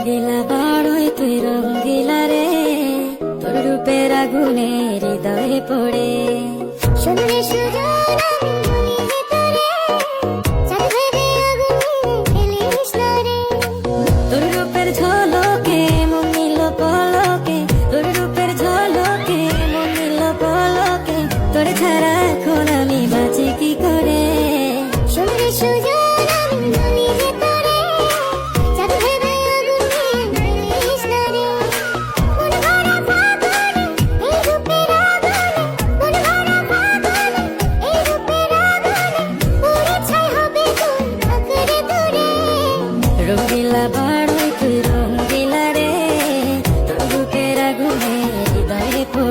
রঙ্গিলা বাড়ই তুই রঙ্গিলা রে, তোর রূপের আগুনে হৃদয়ে পড়ে। শুনলে সুজন আমি বলি যে তোরে, চাঁদ ভেবে আগুনে ফেলিস না রে। তোর রূপের ঝলকে মন নিল পলকে, তোর রূপের ঝলকে মন নিল পলকে, তোর ছাড়া এখন আমি বাঁচি কি করে। শুনলে সুজন আমি বলি যে তোরে, চাঁদ ভেবে আগুনে ফেলিস না রে। মন ভরা ফাগুনে এই রূপের আগুনে, মন ভরা ফাগুনে এই রূপের আগুনে, পুড়ে ছাই হবে তোর আঁকড়ে ধরে। রঙ্গিলা বাড়ই তুই রঙ্গিলা রে, তোর রূপের আগুনে হৃদয়ে পড়ে।